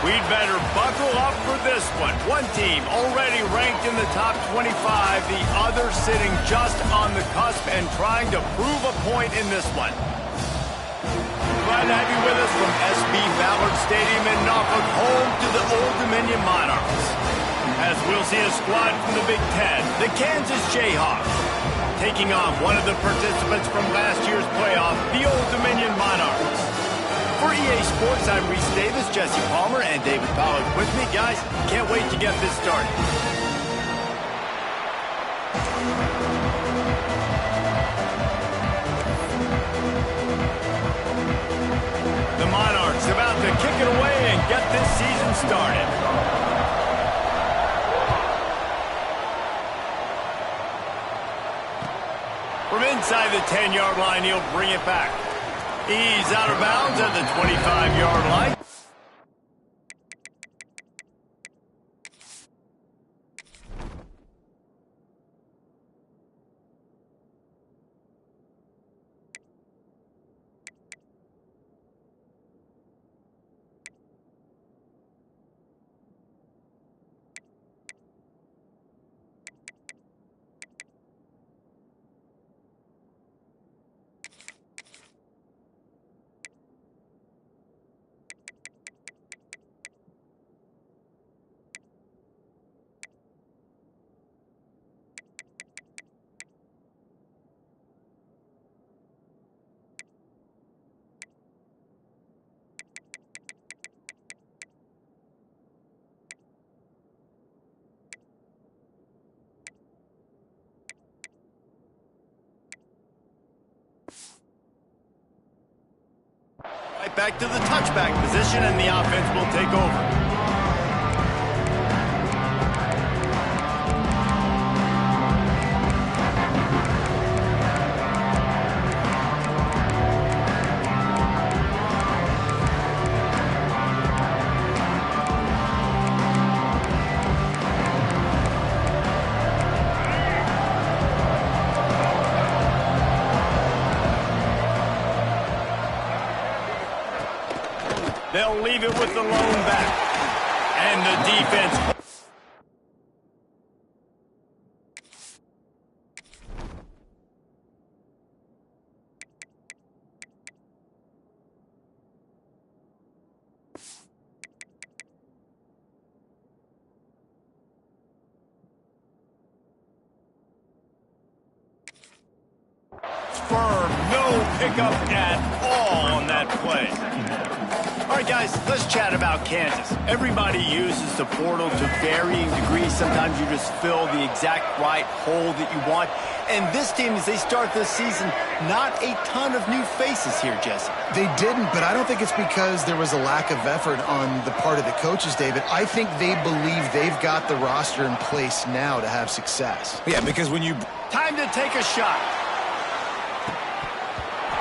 We'd better buckle up for this one. One team already ranked in the top 25, the other sitting just on the cusp and trying to prove a point in this one. Glad to have you with us from SB Ballard Stadium in Norfolk, home to the Old Dominion Monarchs. As we'll see a squad from the Big Ten, the Kansas Jayhawks, taking on one of the participants from last year's playoff, the Old Dominion Monarchs. For EA Sports, I'm Reese Davis, Jesse Palmer, and David Pollack with me. Guys, can't wait to get this started. The Monarchs about to kick it away and get this season started. From inside the 10-yard line, he'll bring it back. He's out of bounds at the 25-yard line. Right back to the touchback position, and the offense will take over. They'll leave it with the lone back. And the defense. Firm, no pickup at all on that play. All right, guys, let's chat about Kansas. Everybody uses the portal to varying degrees. Sometimes you just fill the exact right hole that you want. And this team, as they start this season, not a ton of new faces here, Jesse. They didn't, but I don't think it's because there was a lack of effort on the part of the coaches, David. I think they believe they've got the roster in place now to have success. Yeah, because when you... Time to take a shot.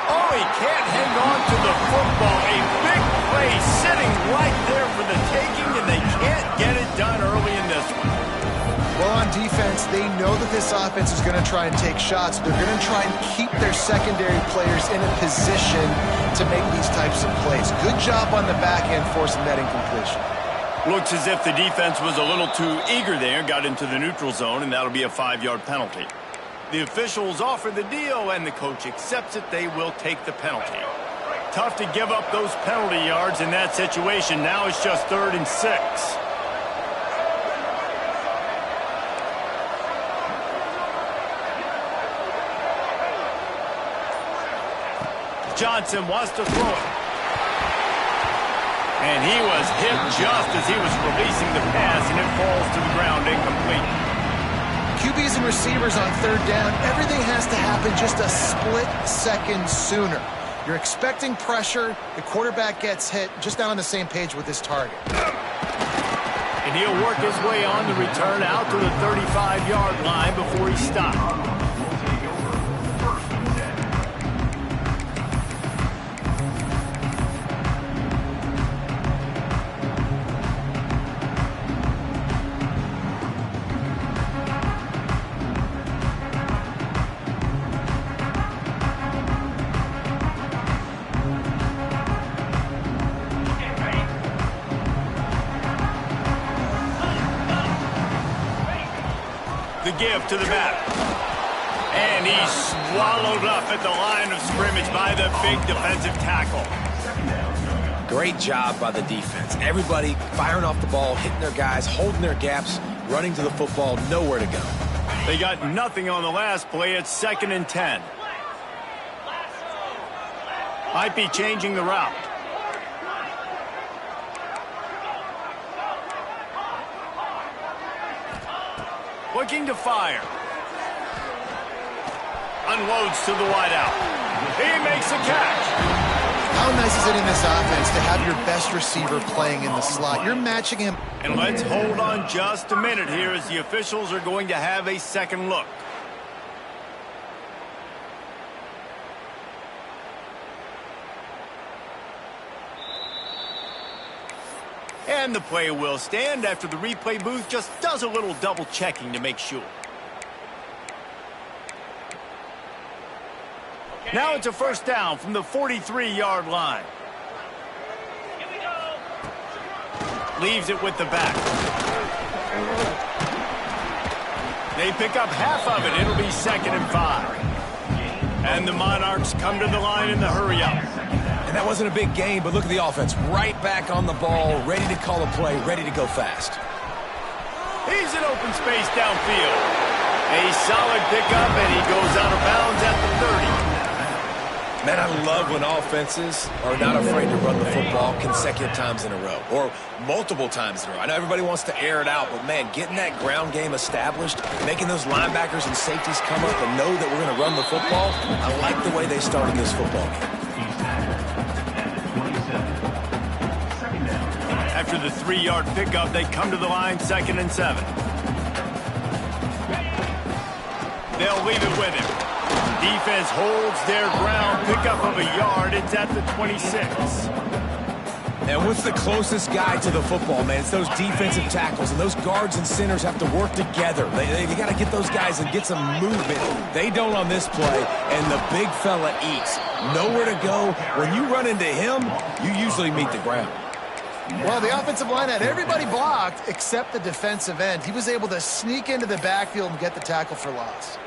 Oh, he can't hang on to the football. A big play sitting right there for the taking, and they can't get it done early in this one. Well, on defense, they know that this offense is going to try and take shots. They're going to try and keep their secondary players in a position to make these types of plays. Good job on the back end forcing that incompletion. Looks as if the defense was a little too eager there, got into the neutral zone, and that'll be a 5-yard penalty. The officials offer the deal, and the coach accepts it. They will take the penalty. Tough to give up those penalty yards in that situation. Now it's just 3rd and 6. Johnson wants to throw it. And he was hit just as he was releasing the pass, and it falls to the ground incomplete. QBs and receivers on 3rd down, everything has to happen just a split second sooner. You're expecting pressure, the quarterback gets hit, just not on the same page with his target. And he'll work his way on the return out to the 35-yard line before he stopped. give to the batter. And he's swallowed up at the line of scrimmage by the big defensive tackle. Great job by the defense. Everybody firing off the ball, hitting their guys, holding their gaps, running to the football, nowhere to go. They got nothing on the last play. It's 2nd and 10. Might be changing the route. Looking to fire. Unloads to the wideout. He makes a catch. How nice is it in this offense to have your best receiver playing in the slot? You're matching him. And let's hold on just a minute here as the officials are going to have a second look. And the play will stand after the replay booth just does a little double checking to make sure. Now it's a first down from the 43-yard line. Leaves it with the back. They pick up half of it. It'll be 2nd and 5. And the Monarchs come to the line in the hurry-up. And that wasn't a big gain, but look at the offense. Right back on the ball, ready to call a play, ready to go fast. He's in open space downfield. A solid pickup, and he goes out of bounds at the 30. Man, I love when offenses are not afraid to run the football consecutive times in a row or multiple times in a row. I know everybody wants to air it out, but, man, getting that ground game established, making those linebackers and safeties come up and know that we're going to run the football, I like the way they started this football game. After the 3-yard pickup, they come to the line 2nd and 7. They'll leave it with him. Defense holds their ground, pickup of a yard. It's at the 26. And what's the closest guy to the football, man? It's those defensive tackles, and those guards and centers have to work together. They got to get those guys and get some movement. They don't on this play, and the big fella eats. Nowhere to go. When you run into him, you usually meet the ground. Well, the offensive line had everybody blocked except the defensive end. He was able to sneak into the backfield and get the tackle for loss.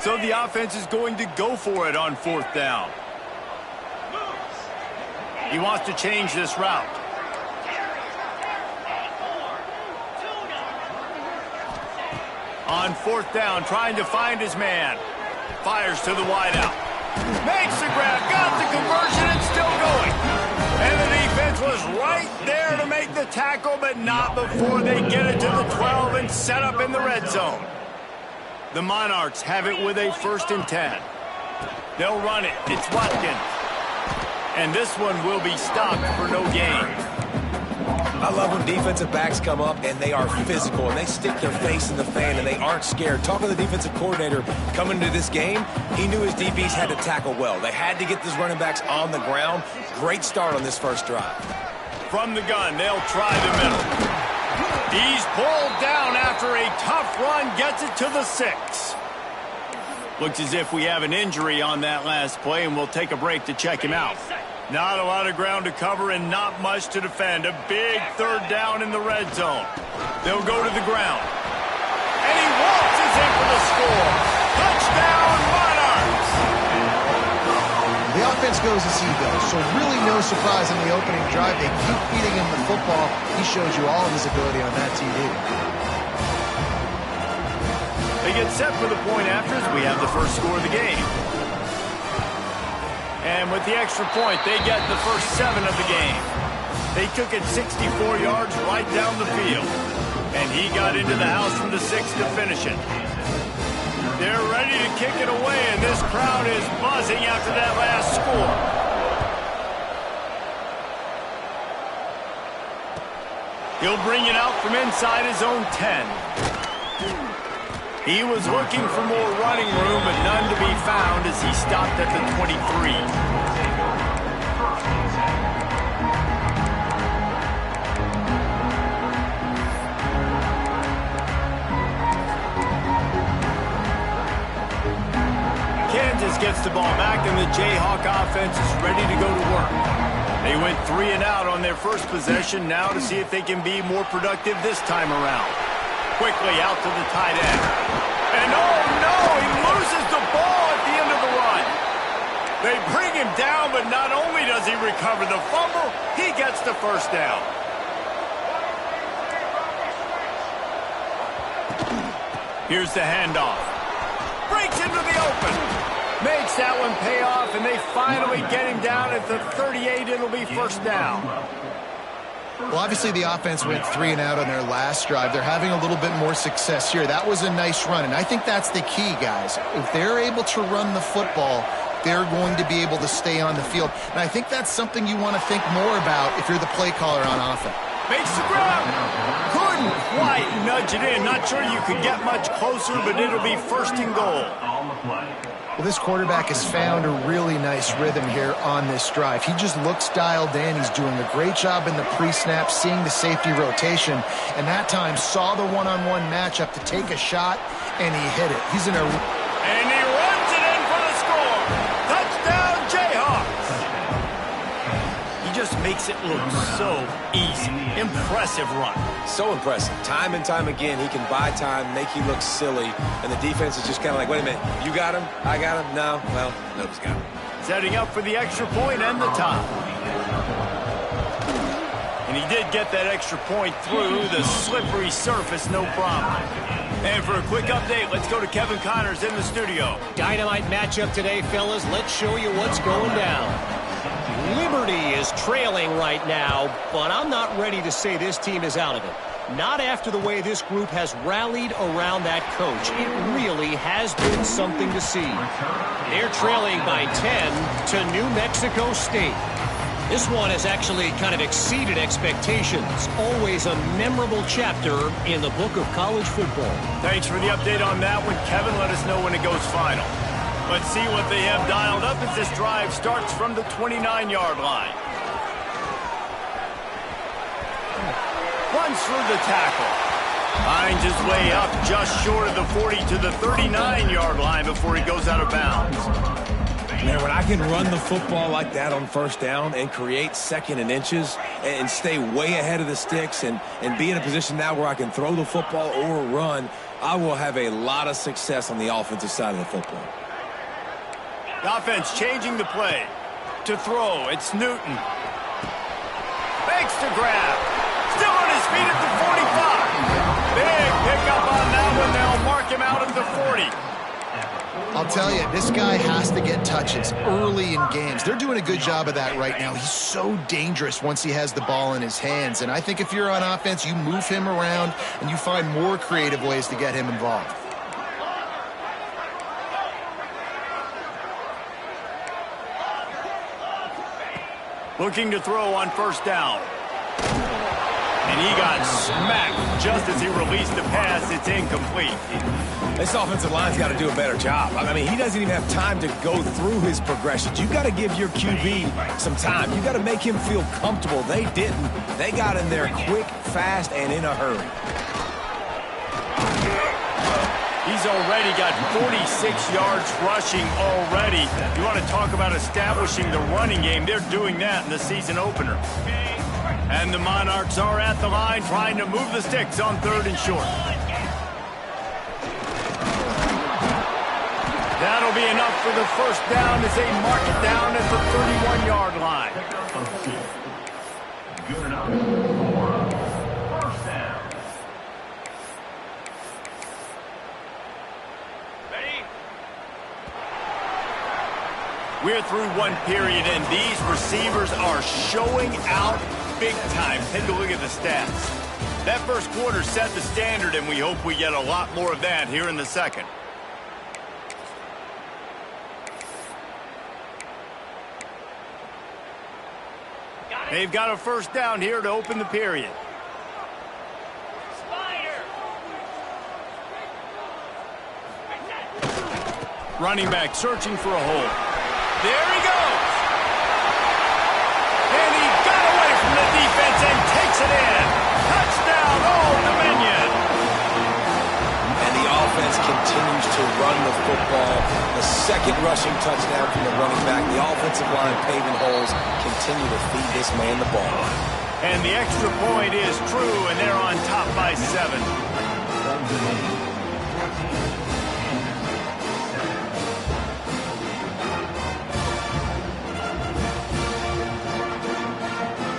So the offense is going to go for it on 4th down. He wants to change this route. On 4th down, trying to find his man. Fires to the wideout. Makes the grab, got the conversion, and still going. And the defense was right there to make the tackle, but not before they get it to the 12 and set up in the red zone. The Monarchs have it with a 1st and 10. They'll run it. It's Watkins. And this one will be stopped for no gain. I love when defensive backs come up and they are physical and they stick their face in the fan and they aren't scared. Talking to the defensive coordinator coming into this game, he knew his DBs had to tackle well. They had to get these running backs on the ground. Great start on this first drive. From the gun, they'll try the middle. He's pulled down after a tough run, gets it to the 6. Looks as if we have an injury on that last play, and we'll take a break to check him out. Not a lot of ground to cover and not much to defend. A big 3rd down in the red zone. They'll go to the ground. And he waltzes in for the score. Touchdown, Monarchs! The offense goes as he goes, so really no surprise in the opening drive. They keep feeding him the football. He shows you all of his ability on that TV. They get set for the point after as we have the first score of the game. And with the extra point, they get the first 7 of the game. They took it 64 yards right down the field. And he got into the house from the 6 to finish it. They're ready to kick it away, and this crowd is buzzing after that last score. He'll bring it out from inside his own 10. He was looking for more running room, but none to be found as he stopped at the 23. Monarch offense is ready to go to work. They went 3 and out on their first possession, now to see if they can be more productive this time around. Quickly out to the tight end. And oh no, he loses the ball at the end of the run. They bring him down, but not only does he recover the fumble, he gets the first down. Here's the handoff. Breaks into the open. Makes that one pay off, and they finally get him down at the 38. It'll be first down. Well, obviously the offense went 3 and out on their last drive. They're having a little bit more success here. That was a nice run, and I think that's the key, guys. If they're able to run the football, they're going to be able to stay on the field. And I think that's something you want to think more about if you're the play caller on offense. Makes the grab. Couldn't quite nudge it in. Not sure you could get much closer, but it'll be first and goal. Well, this quarterback has found a really nice rhythm here on this drive. He just looks dialed in. He's doing a great job in the pre-snap, seeing the safety rotation, and that time saw the one-on-one matchup to take a shot, and he hit it. He's in a... And he runs it in for the score. Touchdown, Jayhawks. He just makes it look so easy. Impressive run. So impressive. Time and time again, he can buy time, make you look silly, and the defense is just kind of like, wait a minute, you got him? I got him? No? Well, nobody's got him. Setting up for the extra point and the top. And he did get that extra point through the slippery surface, no problem. And for a quick update, let's go to Kevin Connors in the studio. Dynamite matchup today, fellas. Let's show you what's going down. Liberty is trailing right now, but I'm not ready to say this team is out of it. Not after the way this group has rallied around that coach. It really has been something to see. They're trailing by 10 to New Mexico State. This one has actually kind of exceeded expectations. Always a memorable chapter in the book of college football. Thanks for the update on that one, Kevin. Let us know when it goes final. Let's see what they have dialed up as this drive starts from the 29-yard line. Runs through the tackle. Finds his way up just short of the 40 to the 39-yard line before he goes out of bounds. Man, when I can run the football like that on first down and create second and inches and stay way ahead of the sticks and be in a position now where I can throw the football or run, I will have a lot of success on the offensive side of the football. The offense changing the play. To throw, it's Newton. Makes the grab. Still on his feet at the 45. Big pickup on that one. They'll mark him out at the 40. I'll tell you, this guy has to get touches early in games. They're doing a good job of that right now. He's so dangerous once he has the ball in his hands. And I think if you're on offense, you move him around and you find more creative ways to get him involved. Looking to throw on first down. And he got smacked just as he released the pass. It's incomplete. This offensive line's got to do a better job. I mean, he doesn't even have time to go through his progressions. You've got to give your QB some time. You've got to make him feel comfortable. They didn't. They got in there quick, fast, and in a hurry. He's already got 46 yards rushing already. You want to talk about establishing the running game. They're doing that in the season opener. And the Monarchs are at the line trying to move the sticks on third and short. That'll be enough for the first down as they mark it down at the 31-yard line. Good enough. First down. Ready? We're through one period, and these receivers are showing out big time. Take a look at the stats. That first quarter set the standard, and we hope we get a lot more of that here in the second. They've got a first down here to open the period. Running back searching for a hole. There he goes. And he got away from the defense and takes it in. Touchdown, Old Dominion. And the offense continues to run the football. The second rushing touchdown from the running back. The offensive line paving holes. Continue to feed this man the ball. And the extra point is true, and they're on top by 7.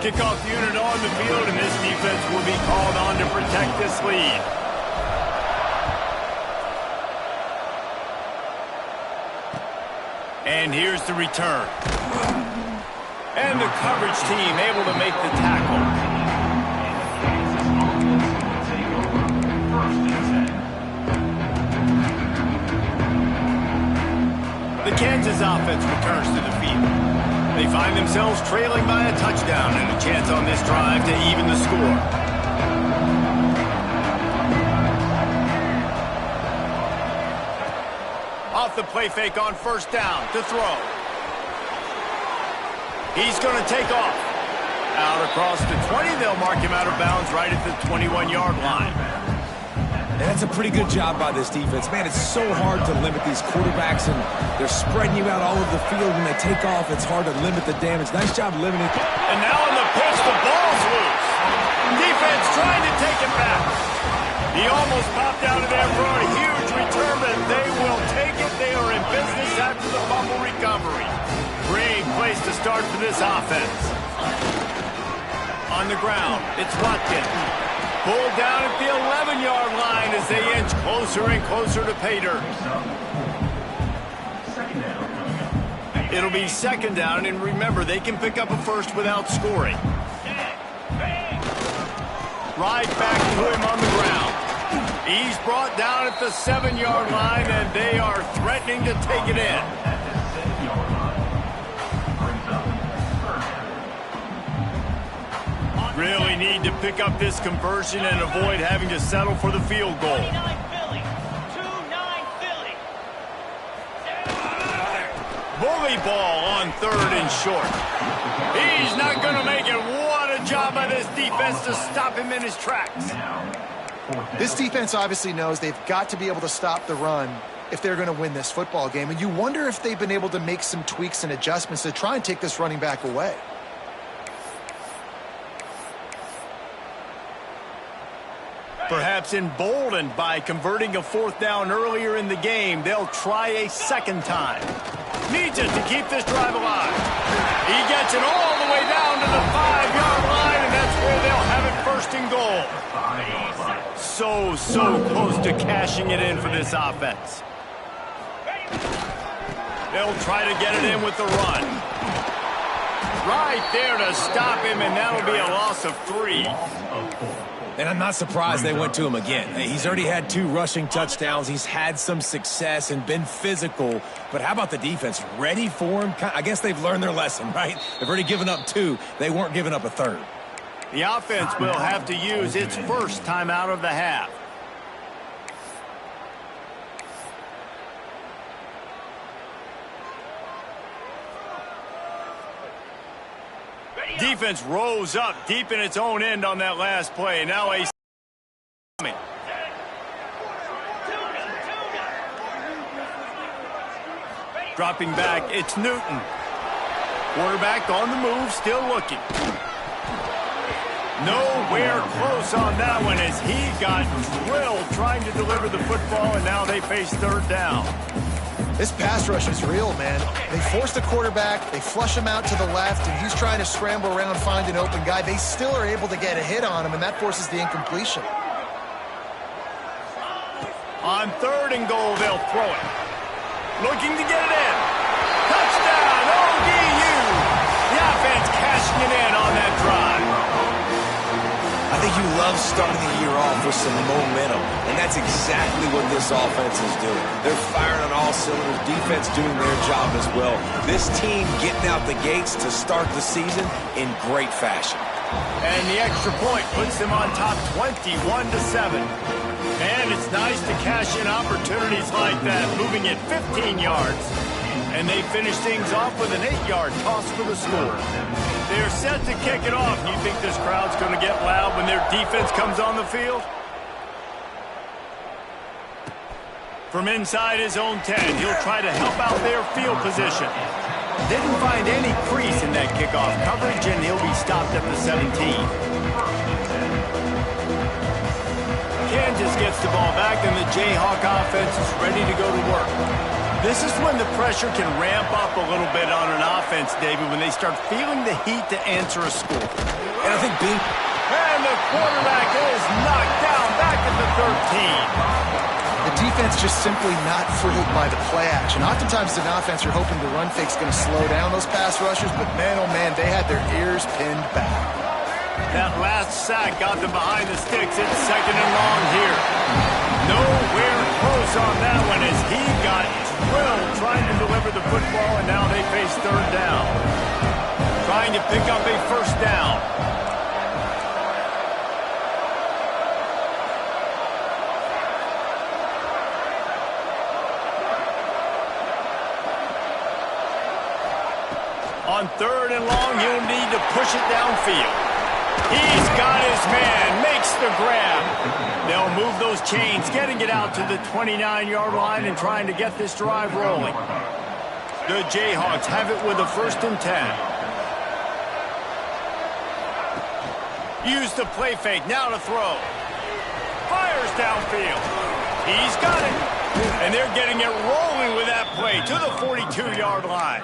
Kickoff unit on the field, and this defense will be called on to protect this lead. And here's the return. And the coverage team able to make the tackle. The Kansas offense returns to the field. They find themselves trailing by a touchdown and a chance on this drive to even the score. Off the play fake on first down to throw. He's going to take off. Out across the 20, they'll mark him out of bounds right at the 21-yard line. And that's a pretty good job by this defense. Man, it's so hard to limit these quarterbacks, and they're spreading you out all over the field. When they take off, it's hard to limit the damage. Nice job limiting. And now on the pitch, the ball's loose. Defense trying to take it back. He almost popped out of there for a huge return, but they will take it. They are in business after the fumble recovery. Great place to start for this offense. On the ground, it's Watkins. Pulled down at the 11-yard line as they inch closer and closer to pay dirt. It'll be second down, and remember, they can pick up a first without scoring. Right back to him on the ground. He's brought down at the 7-yard line, and they are threatening to take it in. Really need to pick up this conversion and avoid having to settle for the field goal. 2-9 Philly. Bully ball on third and short. He's not going to make it. What a job by this defense to stop him in his tracks. This defense obviously knows they've got to be able to stop the run if they're going to win this football game. And you wonder if they've been able to make some tweaks and adjustments to try and take this running back away. Perhaps emboldened by converting a fourth down earlier in the game, they'll try a second time. Needs it to keep this drive alive. He gets it all the way down to the 5-yard line, and that's where they'll have it first and goal. So close to cashing it in for this offense. They'll try to get it in with the run. Right there to stop him, and that'll be a loss of 3. And I'm not surprised they went to him again. He's already had 2 rushing touchdowns. He's had some success and been physical. But how about the defense? Ready for him? I guess they've learned their lesson, right? They've already given up 2. They weren't giving up a third. The offense will have to use its first timeout of the half. Defense rose up deep in its own end on that last play. Now a dropping back, it's Newton. Quarterback on the move, still looking. Nowhere close on that one as he got drilled trying to deliver the football, and now they face third down. This pass rush is real, man. They force the quarterback, they flush him out to the left, and he's trying to scramble around, find an open guy. They still are able to get a hit on him, and that forces the incompletion. On third and goal, they'll throw it. Looking to get it in. Touchdown, ODU! The offense cashing it in on that drive. I think you love starting the year off with some momentum, and that's exactly what this offense is doing. They're firing on all cylinders, defense doing their job as well. This team getting out the gates to start the season in great fashion. And the extra point puts them on top 21-7. And it's nice to cash in opportunities like that, moving it 15 yards. And they finish things off with an 8-yard toss for the score. They're set to kick it off. You think this crowd's going to get loud when their defense comes on the field? From inside his own 10, he'll try to help out their field position. Didn't find any crease in that kickoff coverage, and he'll be stopped at the 17. Kansas gets the ball back, and the Jayhawk offense is ready to go to work. This is when the pressure can ramp up a little bit on an offense, David, when they start feeling the heat to answer a score. And I think And the quarterback is knocked down back at the 13. The defense just simply not fooled by the play action. Oftentimes, an offense, you're hoping the run fake's going to slow down those pass rushers, but man, oh man, they had their ears pinned back. That last sack got them behind the sticks. It's 2nd and long here. Nowhere close on that one as he got drilled trying to deliver the football, and now they face 3rd down. Trying to pick up a 1st down. On 3rd and long, he'll need to push it downfield. He's got his man, makes the grab. They'll move those chains, getting it out to the 29-yard line and trying to get this drive rolling. The Jayhawks have it with a 1st and 10. Use the play fake, now to throw. Fires downfield. He's got it. And they're getting it rolling with that play to the 42-yard line.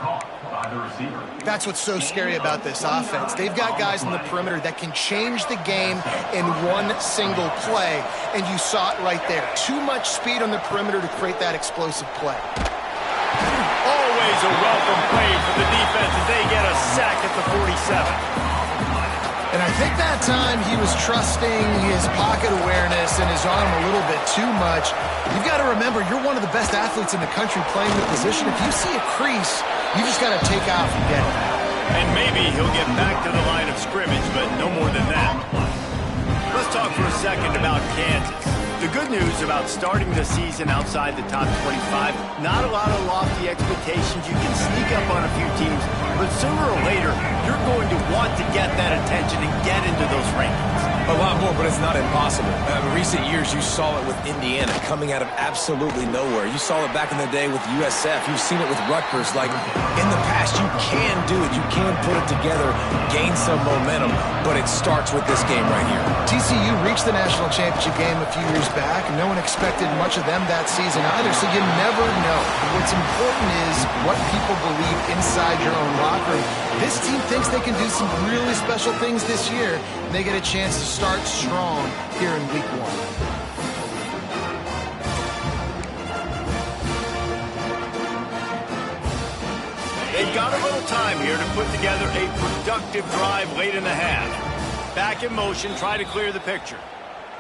That's what's so scary about this offense. They've got guys in the perimeter that can change the game in one single play, and you saw it right there. Too much speed on the perimeter to create that explosive play. Always a welcome play for the defense as they get a sack at the 47. And I think that time he was trusting his pocket awareness and his arm a little bit too much. You've got to remember, you're one of the best athletes in the country playing the position. If you see a crease, you just got to take off and get it. And maybe he'll get back to the line of scrimmage, but no more than that. Let's talk for a second about Kansas. The good news about starting the season outside the top 25, not a lot of lofty expectations. You can sneak up on a few teams, but sooner or later, you're going to want to get that attention and get into those rankings. A lot more, but it's not impossible. In recent years, you saw it with Indiana coming out of absolutely nowhere. You saw it back in the day with USF. You've seen it with Rutgers. Like, in the past, you can do it. You can put it together, gain some momentum, but it starts with this game right here. TCU reached the national championship game a few years back, and no one expected much of them that season either, so you never know. What's important is what people believe inside your own locker room. This team thinks they can do some really special things this year, and they get a chance to start strong here in week 1. They've got a little time here to put together a productive drive late in the half. Back in motion, try to clear the picture.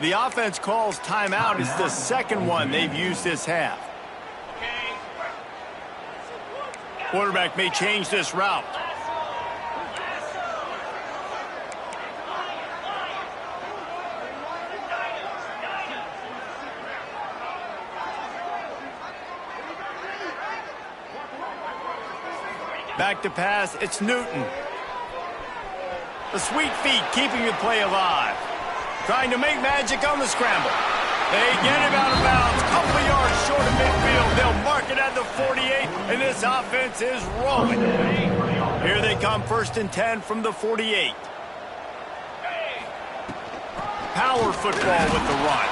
The offense calls timeout. It's the 2nd one they've used this half. Quarterback may change this route. Back to pass, it's Newton. The sweet feet keeping the play alive. Trying to make magic on the scramble. They get him out of bounds, couple of yards short of midfield. They'll mark it at the 48, and this offense is rolling. Here they come, 1st and 10 from the 48. Power football with the run.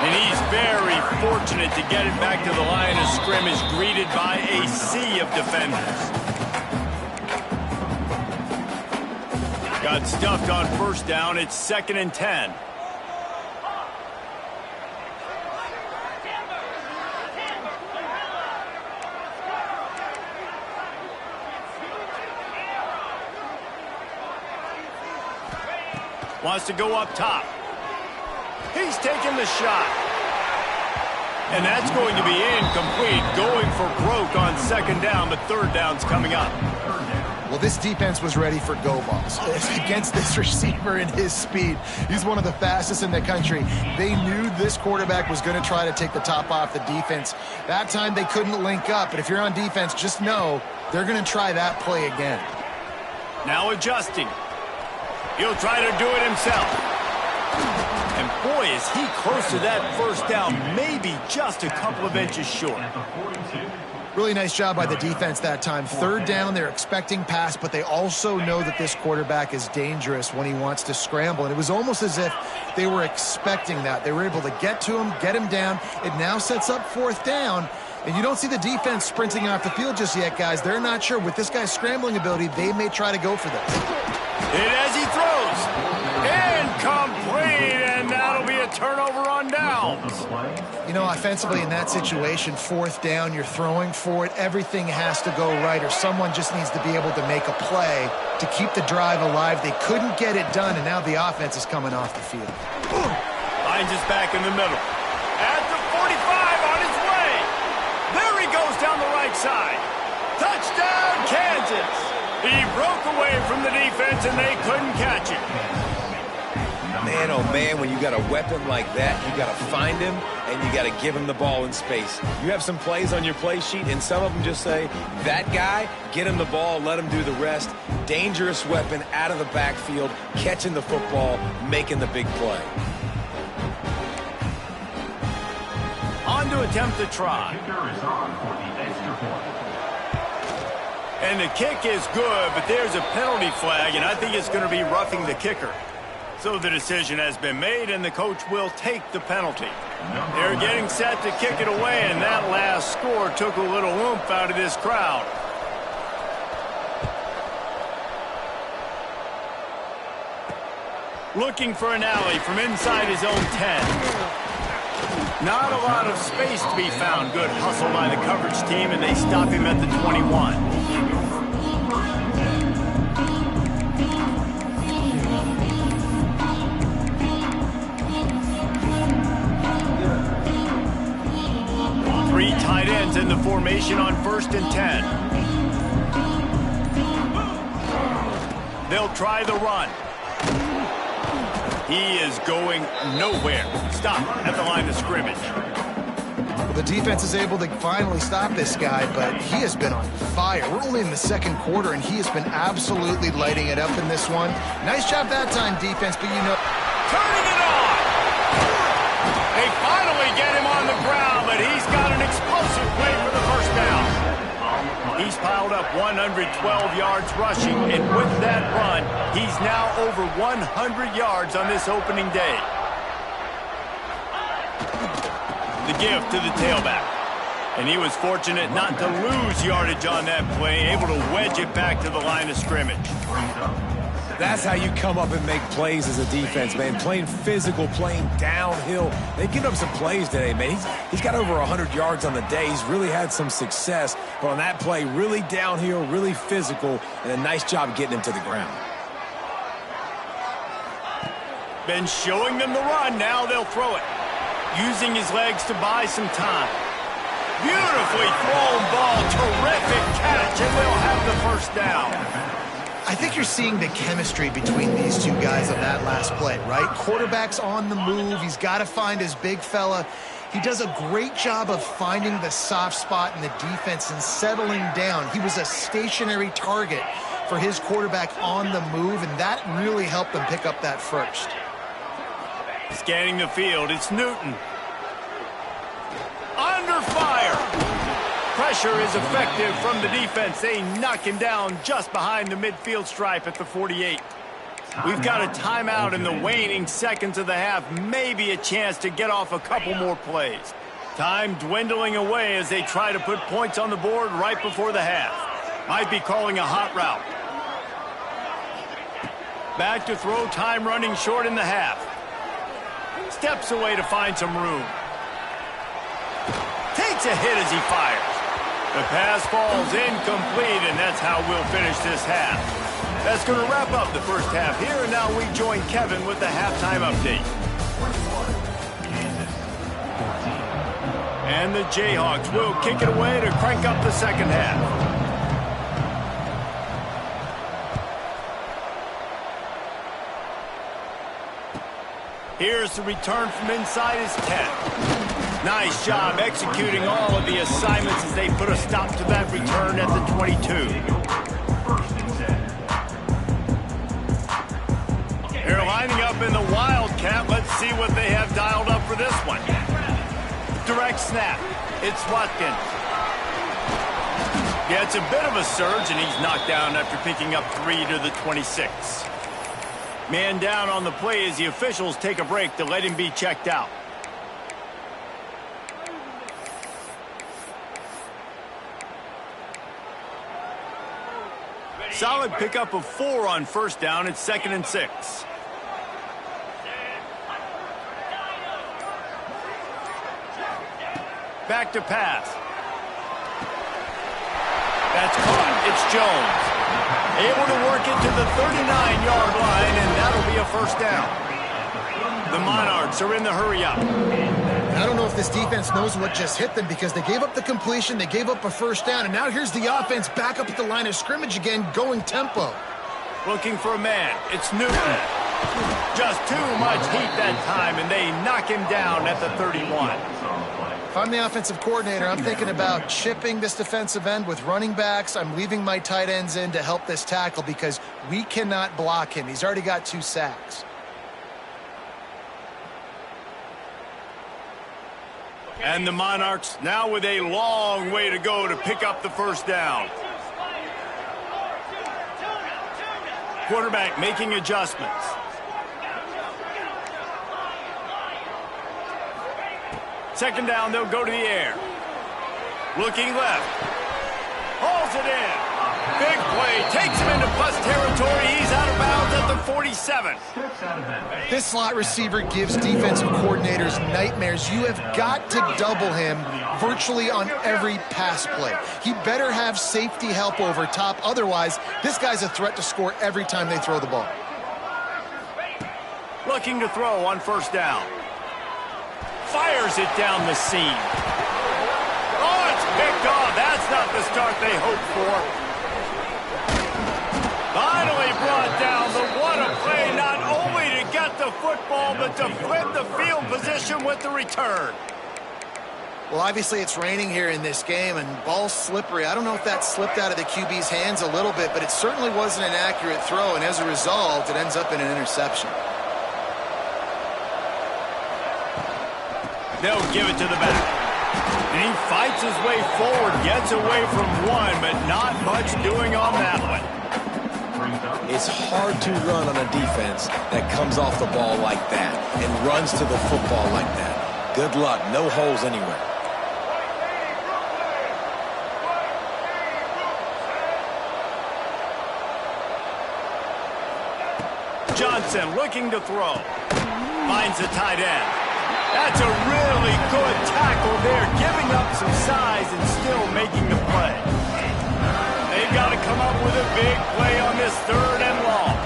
And he's very fortunate to get it back to the line of scrimmage, greeted by a sea of defenders. Got stuffed on 1st down. It's 2nd and 10. Wants to go up top. He's taking the shot. And that's going to be incomplete. Going for broke on 2nd down, but 3rd down's coming up. Well, this defense was ready for go balls against this receiver and his speed. He's one of the fastest in the country. They knew this quarterback was going to try to take the top off the defense. That time they couldn't link up, but if you're on defense, just know they're going to try that play again. Now adjusting. He'll try to do it himself. And boy, is he close to that first down, maybe just a couple of inches short. Really nice job by the defense that time. Third down, they're expecting pass, but they also know that this quarterback is dangerous when he wants to scramble. And it was almost as if they were expecting that. They were able to get to him, get him down. It now sets up fourth down. And you don't see the defense sprinting off the field just yet, guys. They're not sure. With this guy's scrambling ability, they may try to go for this. And as he throws, incomplete, and that'll be a turnover on downs. You know, offensively in that situation, fourth down, you're throwing for it. Everything has to go right, or someone just needs to be able to make a play to keep the drive alive. They couldn't get it done, and now the offense is coming off the field. Finds us back in the middle. At the 45 on his way. There he goes down the right side. Touchdown, Kansas. He broke away from the defense, and they couldn't catch him. Man, oh man, when you got a weapon like that, you got to find him, and you got to give him the ball in space. You have some plays on your play sheet, and some of them just say, that guy, get him the ball, let him do the rest. Dangerous weapon out of the backfield, catching the football, making the big play. On to attempt the try. And the kick is good, but there's a penalty flag, and I think it's going to be roughing the kicker. So the decision has been made, and the coach will take the penalty. They're getting set to kick it away, and that last score took a little oomph out of this crowd. Looking for an alley from inside his own 10. Not a lot of space to be found. Good hustle by the coverage team, and they stop him at the 21. Three tight ends in the formation on 1st and 10. They'll try the run. He is going nowhere. Stop at the line of scrimmage. Well, the defense is able to finally stop this guy, but he has been on fire. We're only in the second quarter, and he has been absolutely lighting it up in this one. Nice job that time, defense, but you know... Turning it on! They finally get him on the ground, but he's got an explosive play for the first down. He's piled up 112 yards rushing, and with that run, he's now over 100 yards on this opening day. The give to the tailback. And he was fortunate not to lose yardage on that play, able to wedge it back to the line of scrimmage. That's how you come up and make plays as a defense, man. Playing physical, playing downhill. They've given up some plays today, man. He's got over 100 yards on the day. He's really had some success. But on that play, really downhill, really physical, and a nice job getting him to the ground. Been showing them the run. Now they'll throw it. Using his legs to buy some time. Beautifully thrown ball. Terrific catch, and they'll have the first down. I think you're seeing the chemistry between these two guys on that last play, right? Quarterback's on the move. He's got to find his big fella. He does a great job of finding the soft spot in the defense and settling down. He was a stationary target for his quarterback on the move, and that really helped them pick up that first. Scanning the field, it's Newton. Under fire. Pressure is effective from the defense. They knock him down just behind the midfield stripe at the 48. We've got a timeout in the waning seconds of the half. Maybe a chance to get off a couple more plays. Time dwindling away as they try to put points on the board right before the half. Might be calling a hot route. Back to throw, time running short in the half. Steps away to find some room. Takes a hit as he fires. The pass falls incomplete, and that's how we'll finish this half. That's going to wrap up the first half here, and now we join Kevin with the halftime update. And the Jayhawks will kick it away to crank up the second half. Here's the return from inside his 10. Nice job executing all of the assignments as they put a stop to that return at the 22. They're lining up in the Wildcat. Let's see what they have dialed up for this one. Direct snap. It's Watkins. Yeah, it's a bit of a surge, and he's knocked down after picking up 3 to the 26. Man down on the play as the officials take a break to let him be checked out. Solid pickup of 4 on first down. It's 2nd and 6. Back to pass. That's caught. It's Jones. Able to work it to the 39-yard line, and that'll be a first down. The Monarchs are in the hurry-up. I don't know if this defense knows what just hit them because they gave up the completion, they gave up a first down, and now here's the offense back up at the line of scrimmage again, going tempo. Looking for a man. It's Newton. Just too much heat that time, and they knock him down at the 31. If I'm the offensive coordinator, I'm thinking about chipping this defensive end with running backs. I'm leaving my tight ends in to help this tackle because we cannot block him. He's already got 2 sacks. And the Monarchs now with a long way to go to pick up the first down. Quarterback making adjustments. Second down, they'll go to the air. Looking left. Hauls it in. Big play. Takes him into plus territory. He's out of bounds at the 47. This slot receiver gives defensive coordinators nightmares. You have got to double him virtually on every pass play. He better have safety help over top. Otherwise, this guy's a threat to score every time they throw the ball. Looking to throw on first down. Fires it down the seam. Oh, it's picked off. That's not the start they hoped for. Finally brought down. What a play, not only to get the football, but to flip the field position with the return. Well, obviously it's raining here in this game, and ball's slippery. I don't know if that slipped out of the QB's hands a little bit, but it certainly wasn't an accurate throw, and as a result, it ends up in an interception. They'll give it to the back. And he fights his way forward, gets away from one, but not much doing on that one. It's hard to run on a defense that comes off the ball like that and runs to the football like that. Good luck. No holes anywhere. Johnson looking to throw. Finds the tight end. That's a really good tackle there, giving up some size and still making the play. They've got to come up with a big play on this 3rd and long.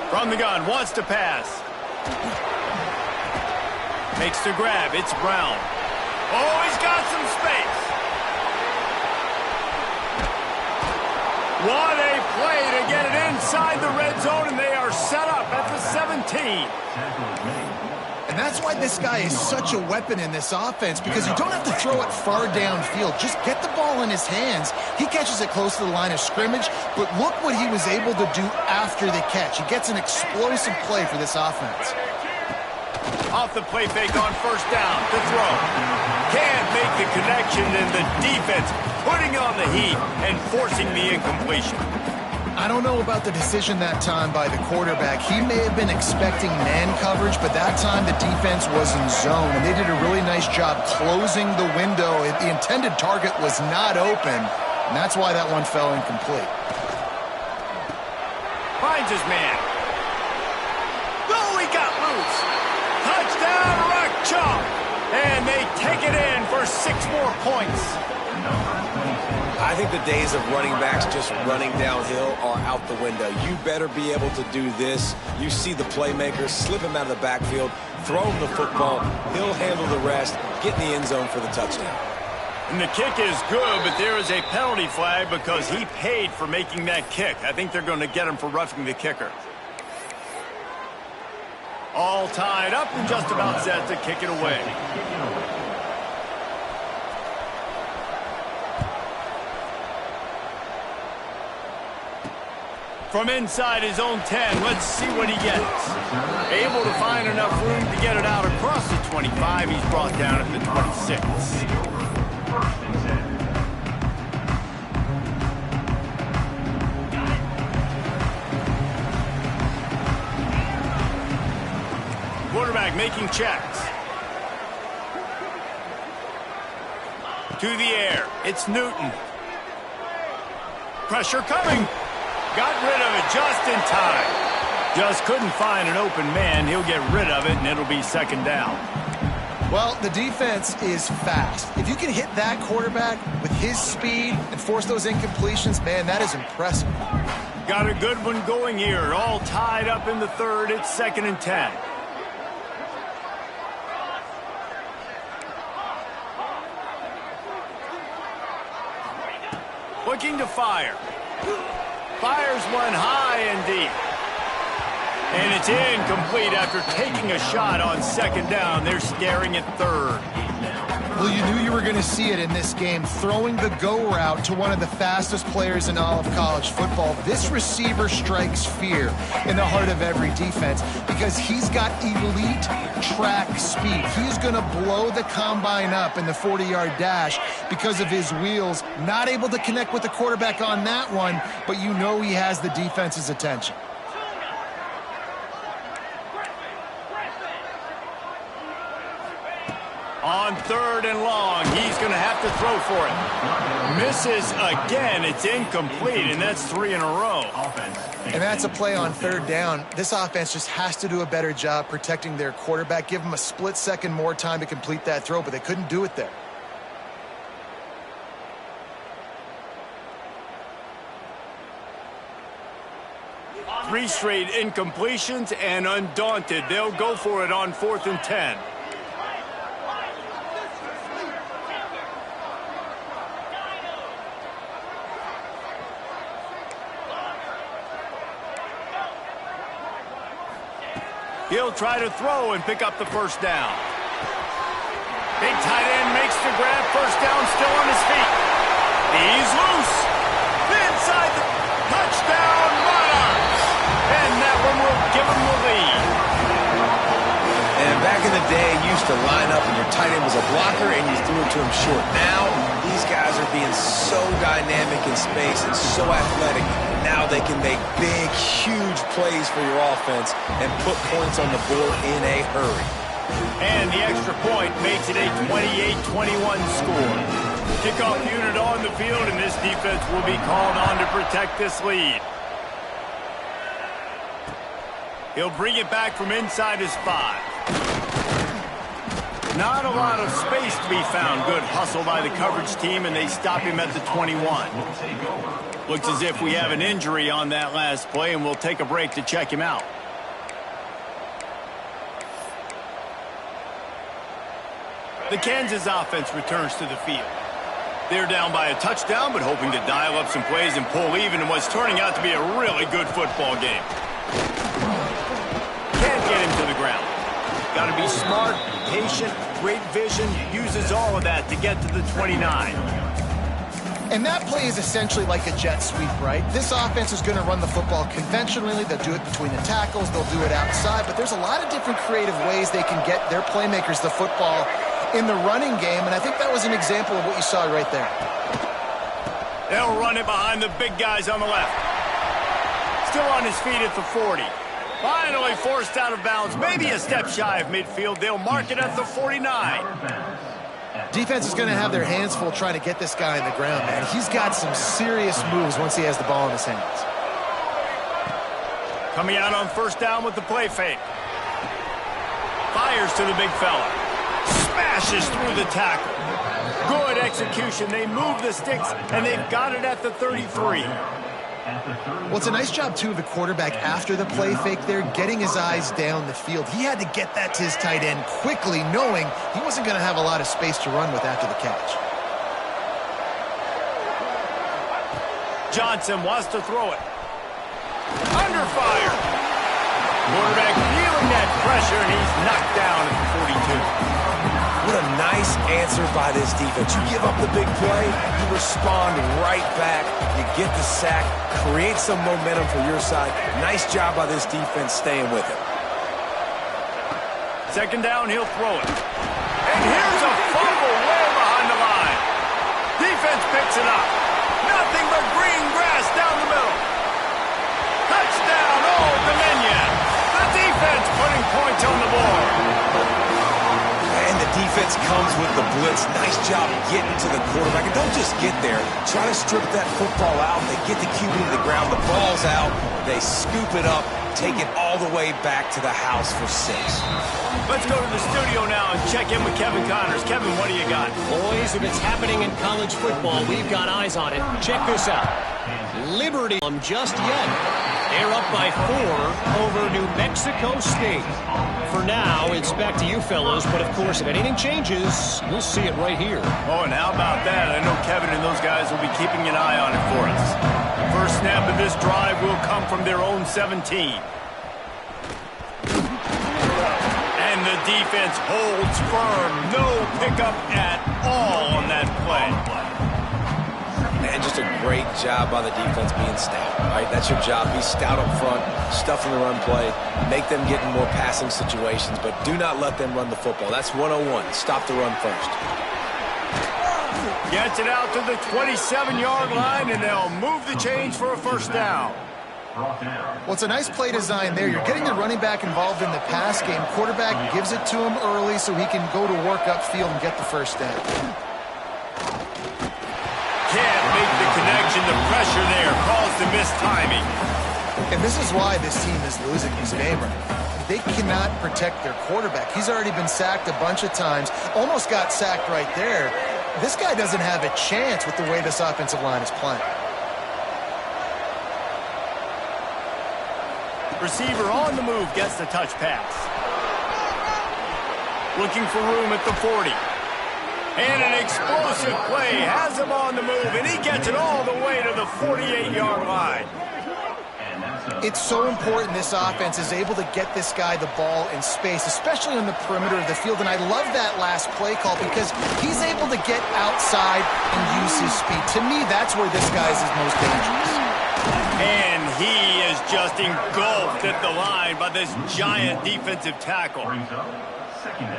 From the gun, wants to pass. Makes the grab, it's Brown. Oh, he's got some space. What a play to get it inside the red zone, and they are set up at the 17. And that's why this guy is such a weapon in this offense, because you don't have to throw it far downfield. Just get the ball in his hands. He catches it close to the line of scrimmage, but look what he was able to do after the catch. He gets an explosive play for this offense. Off the play fake on first down to throw. Can't make the connection, and the defense putting on the heat and forcing the incompletion. I don't know about the decision that time by the quarterback. He may have been expecting man coverage, but that time the defense was in zone, and they did a really nice job closing the window. The intended target was not open, and that's why that one fell incomplete. Finds his man. Oh, he got loose. Touchdown, Rock Chalk. And they take it in for 6 more points. I think the days of running backs just running downhill are out the window. You better be able to do this. You see the playmakers, slip him out of the backfield, throw him the football, he'll handle the rest, get in the end zone for the touchdown. And the kick is good, but there is a penalty flag because he paid for making that kick. I think they're going to get him for roughing the kicker. All tied up and just about set to kick it away. From inside his own 10, let's see what he gets. Able to find enough room to get it out across the 25. He's brought down at the 26. First and 10. Quarterback making checks. To the air. It's Newton. Pressure coming. Got rid of it just in time. Just couldn't find an open man. He'll get rid of it, and it'll be second down. Well, the defense is fast. If you can hit that quarterback with his speed and force those incompletions, man, that is impressive. Got a good one going here. All tied up in the third. It's 2nd and 10. Looking to fire. Fires one high and deep. And it's incomplete after taking a shot on 2nd down. They're staring at 3rd. Well, you knew you were going to see it in this game, throwing the go route to one of the fastest players in all of college football. This receiver strikes fear in the heart of every defense because he's got elite track speed. He's going to blow the combine up in the 40-yard dash because of his wheels. Not able to connect with the quarterback on that one, but you know he has the defense's attention. On 3rd and long, he's going to have to throw for it. Misses again. It's incomplete, and that's 3 in a row. And that's a play on 3rd down. This offense just has to do a better job protecting their quarterback. Give them a split second more time to complete that throw, but they couldn't do it there. Three straight incompletions, and undaunted, they'll go for it on 4th and 10. He'll try to throw and pick up the 1st down. Big tight end makes the grab. 1st down, still on his feet. He's loose. Inside the touchdown, Monarchs. And that one will give him the lead. And back in the day, you used to line up and your tight end was a blocker and you threw it to him short. Now, these guys are being so dynamic in space and so athletic. Now they can make big, huge plays for your offense and put points on the board in a hurry. And the extra point makes it a 28-21 score. Kickoff unit on the field, and this defense will be called on to protect this lead. He'll bring it back from inside his 5. Not a lot of space to be found. Good hustle by the coverage team, and they stop him at the 21. Looks as if we have an injury on that last play, and we'll take a break to check him out. The Kansas offense returns to the field. They're down by a touchdown, but hoping to dial up some plays and pull even in what's turning out to be a really good football game. Can't get him to the ground. Got to be smart, patient, great vision, uses all of that to get to the 29. And that play is essentially like a jet sweep, right? This offense is going to run the football conventionally. They'll do it between the tackles. They'll do it outside. But there's a lot of different creative ways they can get their playmakers the football in the running game. And I think that was an example of what you saw right there. They'll run it behind the big guys on the left. Still on his feet at the 40. Finally forced out of bounds. Maybe a step shy of midfield. They'll mark it at the 49. Defense is going to have their hands full trying to get this guy on the ground, man. He's got some serious moves once he has the ball in his hands. Coming out on 1st down with the play fake. Fires to the big fella. Smashes through the tackle. Good execution. They move the sticks, and they've got it at the 33. Well, it's a nice job, too, of the quarterback after the play fake there, getting his eyes down the field. He had to get that to his tight end quickly, knowing he wasn't going to have a lot of space to run with after the catch. Johnson wants to throw it. Under fire. Quarterback feeling that pressure, and he's knocked down at the 42. What a nice answer by this defense. You give up the big play, you respond right back. You get the sack, create some momentum for your side. Nice job by this defense staying with it. Second down, he'll throw it. And here's a fumble way behind the line. Defense picks it up. Nothing but green grass down the middle. Touchdown, Old Dominion. The defense putting points on the board. And the defense comes with the blitz. Nice job getting to the quarterback. And don't just get there. Try to strip that football out. They get the QB to the ground. The ball's out. They scoop it up. Take it all the way back to the house for 6. Let's go to the studio now and check in with Kevin Connors. Kevin, what do you got? Boys, if it's happening in college football, we've got eyes on it. Check this out. Liberty just yet. They're up by 4 over New Mexico State. For now, it's back to you fellows, but of course, if anything changes, you'll see it right here. Oh, and how about that? I know Kevin and those guys will be keeping an eye on it for us. First snap of this drive will come from their own 17. And the defense holds firm. No pickup at all on that play. And just a great job by the defense being stout, right? That's your job. Be stout up front, stuff in the run play, make them get in more passing situations, but do not let them run the football. That's 101. Stop the run first. Gets it out to the 27-yard line, and they'll move the chains for a first down. Well, it's a nice play design there. You're getting the running back involved in the pass game. Quarterback gives it to him early so he can go to work upfield and get the first down. Can't make the connection. The pressure there caused the missed timing. And this is why this team is losing this game right now. They cannot protect their quarterback. He's already been sacked a bunch of times. Almost got sacked right there. This guy doesn't have a chance with the way this offensive line is playing. Receiver on the move gets the touch pass. Looking for room at the 40. And an explosive play has him on the move, and he gets it all the way to the 48-yard line. It's so important this offense is able to get this guy the ball in space, especially on the perimeter of the field. And I love that last play call because he's able to get outside and use his speed. To me, that's where this guy is his most dangerous. And he is just engulfed at the line by this giant defensive tackle.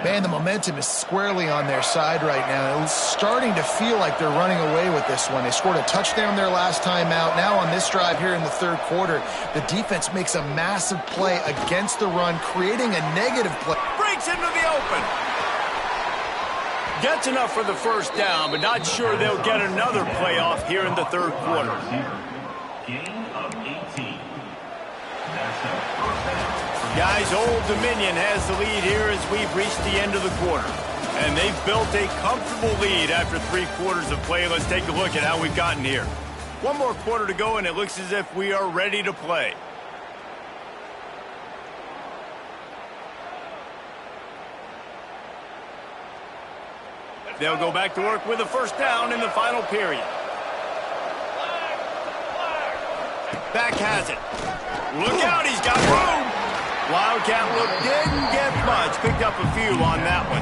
Man, the momentum is squarely on their side right now. It's starting to feel like they're running away with this one. They scored a touchdown their last time out. Now on this drive here in the third quarter, the defense makes a massive play against the run, creating a negative play. Breaks into the open. Gets enough for the first down, but not sure they'll get another playoff here in the third quarter. Gain of 18. Guys, Old Dominion has the lead here as we've reached the end of the quarter. And they've built a comfortable lead after 3 quarters of play. Let's take a look at how we've gotten here. One more quarter to go, and it looks as if we are ready to play. They'll go back to work with a first down in the final period. Back has it. Look out, he's got room. Wildcat look didn't get much. Picked up a few on that one.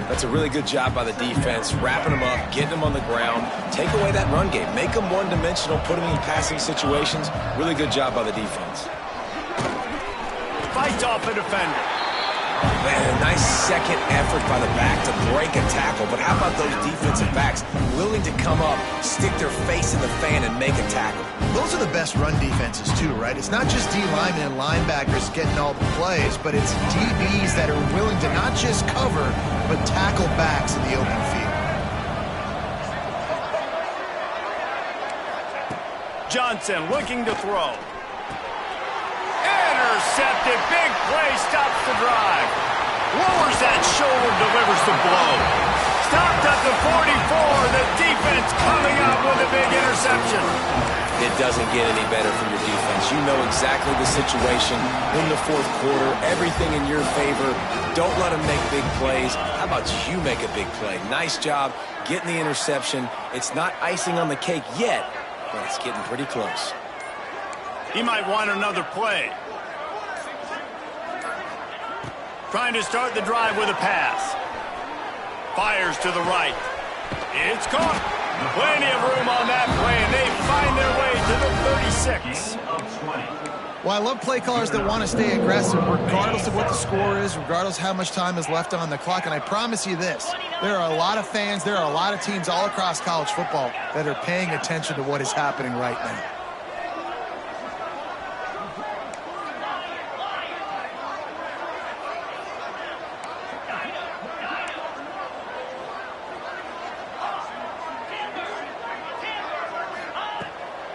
That's a really good job by the defense, wrapping them up, getting them on the ground. Take away that run game. Make them one-dimensional, put them in passing situations. Really good job by the defense. Fights off a defender. Man, a nice second effort by the back to break a tackle. But how about those defensive backs willing to come up, stick their face in the fan, and make a tackle? Those are the best run defenses too, right? It's not just D linemen and linebackers getting all the plays, but it's DBs that are willing to not just cover, but tackle backs in the open field. Johnson looking to throw. Intercepted. Big play stops the drive. Lowers that shoulder, delivers the blow. Stopped at the 44. The defense coming up with a big interception. It doesn't get any better from your defense. You know exactly the situation in the fourth quarter. Everything in your favor. Don't let them make big plays. How about you make a big play? Nice job getting the interception. It's not icing on the cake yet, but it's getting pretty close. He might want another play. Trying to start the drive with a pass. Fires to the right. It's caught. Plenty of room on that play, and they find their way to the 36. Gain of 20. Well, I love play callers that want to stay aggressive regardless of what the score is, regardless how much time is left on the clock. And I promise you this, there are a lot of fans, there are a lot of teams all across college football that are paying attention to what is happening right now.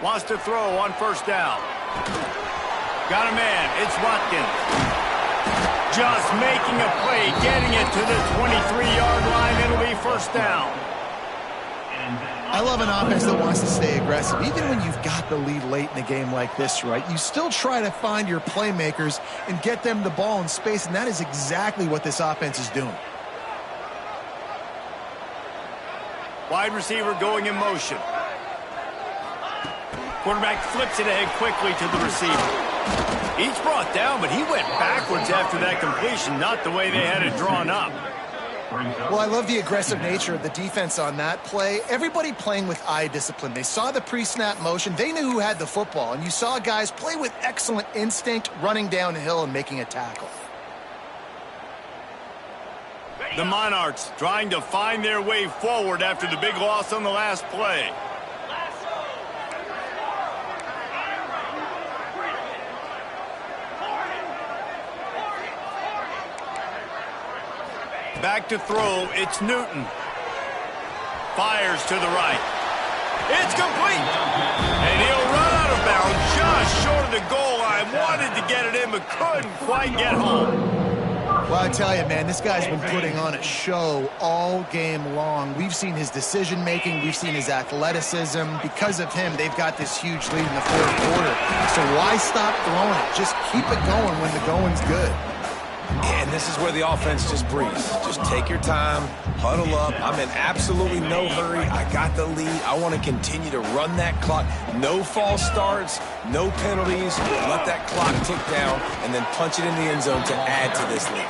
Wants to throw on first down. Got a man. It's Watkins. Just making a play, getting it to the 23-yard line. It'll be first down. I love an offense that wants to stay aggressive. Even when you've got the lead late in a game like this, right, you still try to find your playmakers and get them the ball in space, and that is exactly what this offense is doing. Wide receiver going in motion. Quarterback flips it ahead quickly to the receiver. Each brought down, but he went backwards after that completion, not the way they had it drawn up. Well, I love the aggressive nature of the defense on that play. Everybody playing with eye discipline. They saw the pre-snap motion. They knew who had the football, and you saw guys play with excellent instinct, running downhill and making a tackle. The Monarchs trying to find their way forward after the big loss on the last play. Back to throw, it's Newton. Fires to the right. It's complete. And he'll run out of bounds just short of the goal line. Wanted to get it in, but couldn't quite get home. Well, I tell you, man, this guy's been putting on a show all game long. We've seen his decision-making. We've seen his athleticism. Because of him, they've got this huge lead in the fourth quarter. So why stop throwing it? Just keep it going when the going's good. And this is where the offense just breathes. Just take your time, huddle up. I'm in absolutely no hurry. I got the lead. I want to continue to run that clock. No false starts, no penalties. Let that clock tick down and then punch it in the end zone to add to this lead.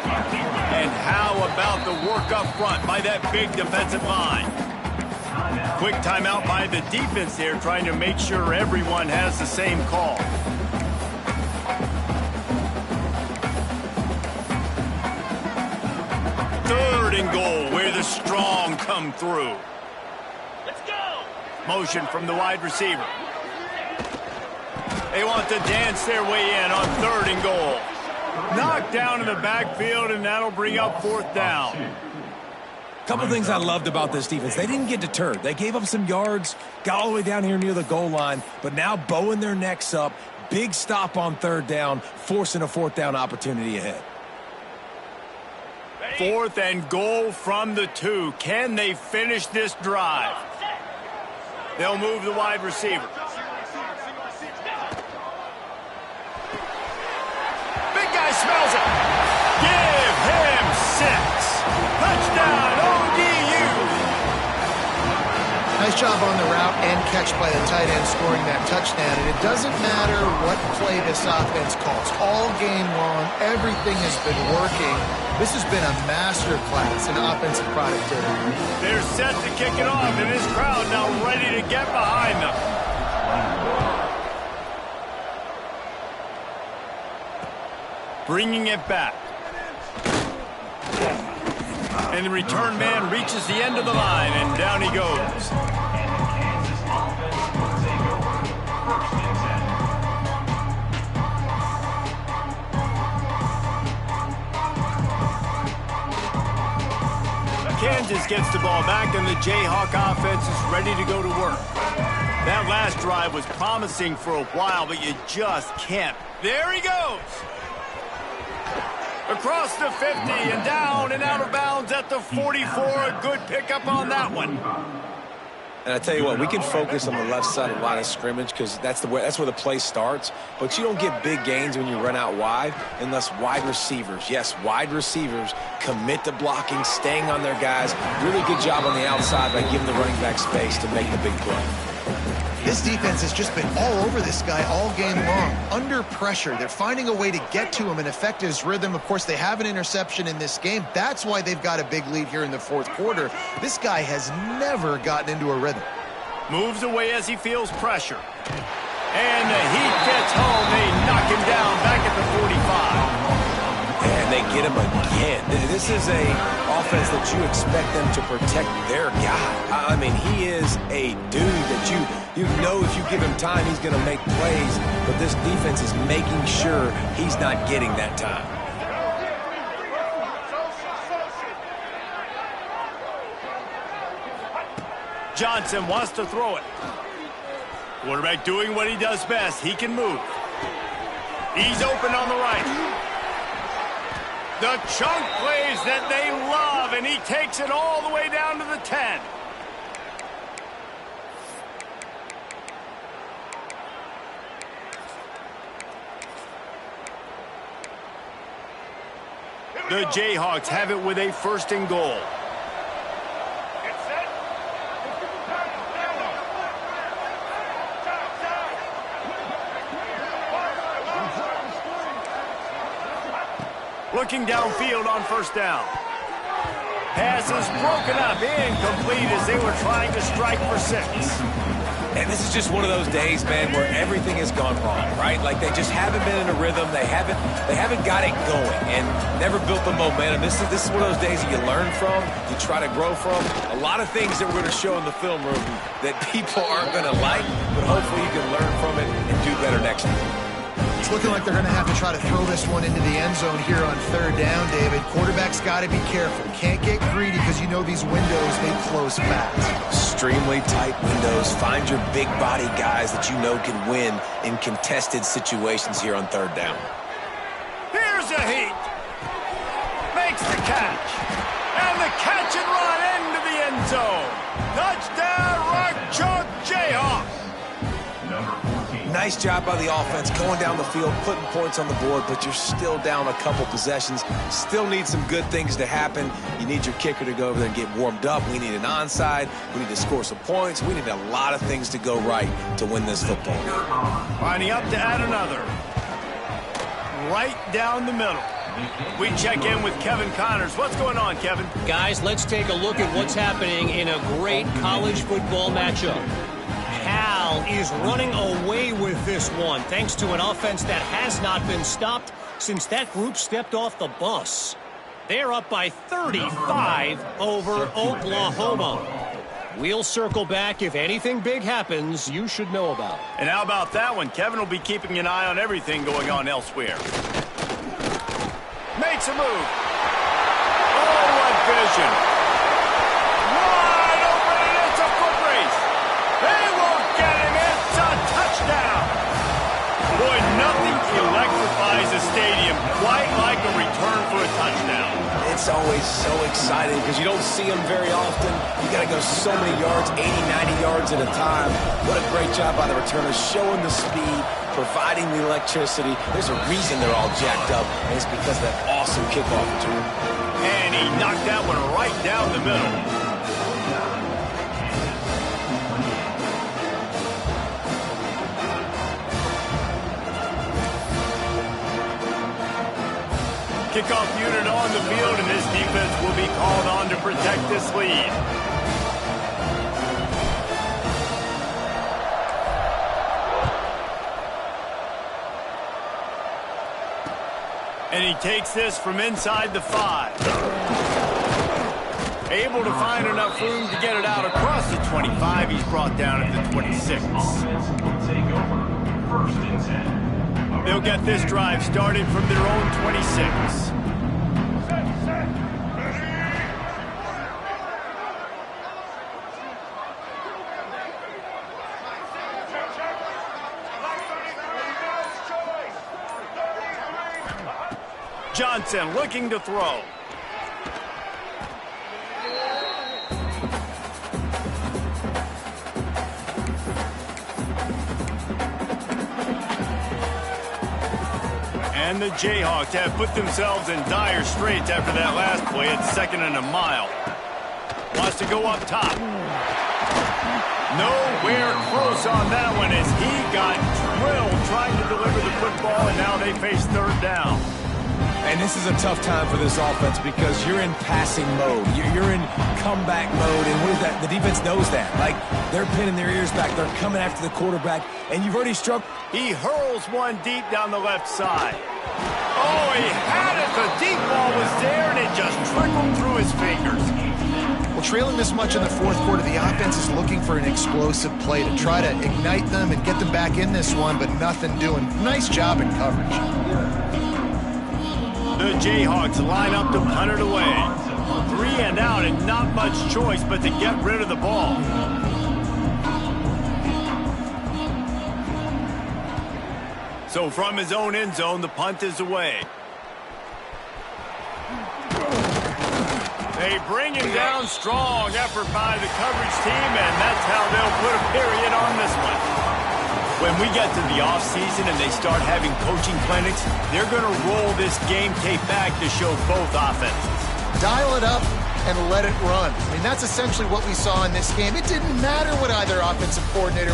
And how about the work up front by that big defensive line? Quick timeout by the defense there, trying to make sure everyone has the same call. Third and goal, where the strong come through. Let's go. Motion from the wide receiver. They want to dance their way in on third and goal. Knocked down in the backfield, and that'll bring up fourth down. Couple things I loved about this defense. They didn't get deterred. They gave up some yards, got all the way down here near the goal line, but now bowing their necks up. Big stop on third down, forcing a fourth down opportunity ahead. Fourth and goal from the 2. Can they finish this drive? They'll move the wide receiver. Big guy smells it. Give him 6. Touchdown, ODU. Nice job on the route and catch by the tight end scoring that touchdown. And it doesn't matter what play this offense calls. All game long, everything has been working. This has been a master class in offensive productivity. They're set to kick it off, and this crowd now ready to get behind them. Bringing it back. And the return man reaches the end of the line, and down he goes. Kansas gets the ball back, and the Jayhawk offense is ready to go to work. That last drive was promising for a while, but you just can't. There he goes. Across the 50 and down and out of bounds at the 44. A good pickup on that one. And I tell you what, we can focus on the left side of the line of scrimmage because that's where the play starts. But you don't get big gains when you run out wide unless wide receivers, yes, wide receivers, commit to blocking, staying on their guys. Really good job on the outside by giving the running back space to make the big play. This defense has just been all over this guy all game long. Under pressure, they're finding a way to get to him and affect his rhythm. Of course, they have an interception in this game. That's why they've got a big lead here in the fourth quarter. This guy has never gotten into a rhythm. Moves away as he feels pressure. And the heat gets home. They knock him down back at the 45. And they get him again. This is a offense that you expect them to protect their guy. I mean, he is a dude that you know if you give him time, he's going to make plays. But this defense is making sure he's not getting that time. Johnson wants to throw it. Quarterback doing what he does best. He can move. He's open on the right. The chunk plays that they love, and he takes it all the way down to the 10. The Jayhawks have it with a 1st and goal. Looking downfield on 1st down. Pass is broken up, incomplete as they were trying to strike for 6. And this is just one of those days, man, where everything has gone wrong, right? Like they just haven't been in a rhythm. They haven't got it going and never built the momentum. This is one of those days that you learn from, you try to grow from. A lot of things that we're going to show in the film room that people aren't going to like, but hopefully you can learn from it and do better next time. It's looking like they're going to have to try to throw this one into the end zone here on 3rd down, David. Quarterback's got to be careful. Can't get greedy because you know these windows, they close fast. Extremely tight windows. Find your big body guys that you know can win in contested situations here on 3rd down. Here's a heat. Makes the catch. And the catch and run into the end zone. Touchdown, Rock Chalk Jayhawks. Nice job by the offense going down the field, putting points on the board, but you're still down a couple possessions. Still need some good things to happen. You need your kicker to go over there and get warmed up. We need an onside. We need to score some points. We need a lot of things to go right to win this football game. Lining up to add another. Right down the middle. We check in with Kevin Connors. What's going on, Kevin? Guys, let's take a look at what's happening in a great college football matchup. Cal is running away with this one thanks to an offense that has not been stopped since that group stepped off the bus. They're up by 35 over Oklahoma. We'll circle back if anything big happens you should know about. And how about that one? Kevin will be keeping an eye on everything going on elsewhere. Makes a move. Oh, what vision. Wide open, and it's a foot race. They won't get him. It's a touchdown. Boy, nothing electrifies a stadium quite like a return for a touchdown. It's always so exciting because you don't see them very often. You got to go so many yards, 80, 90 yards at a time. What a great job by the returners, showing the speed, providing the electricity. There's a reason they're all jacked up, and it's because of that awesome kickoff return. And he knocked that one right down the middle. Kickoff unit on the field, and this defense will be called on to protect this lead. And he takes this from inside the 5. Able to find enough room to get it out across the 25. He's brought down at the 26. Offense will take over. 1st and 10. They'll get this drive started from their own 26. Johnson looking to throw. And the Jayhawks have put themselves in dire straits after that last play at 2nd and a mile. Wants to go up top. Nowhere close on that one as he got drilled trying to deliver the football, and now they face third down. And this is a tough time for this offense because you're in passing mode. You're in comeback mode, and what is that? The defense knows that. Like, they're pinning their ears back. They're coming after the quarterback, and you've already struck. He hurls one deep down the left side. Oh, he had it. The deep ball was there, and it just trickled through his fingers. Well, trailing this much in the fourth quarter, the offense is looking for an explosive play to try to ignite them and get them back in this one, but nothing doing. Nice job in coverage. The Jayhawks line up to punt it away. 3 and out and not much choice but to get rid of the ball. So from his own end zone, the punt is away. They bring him down strong. Effort by the coverage team, and that's how they'll put a period on this one. When we get to the offseason and they start having coaching clinics, they're going to roll this game tape back to show both offenses. Dial it up and let it run. I mean, that's essentially what we saw in this game. It didn't matter what either offensive coordinator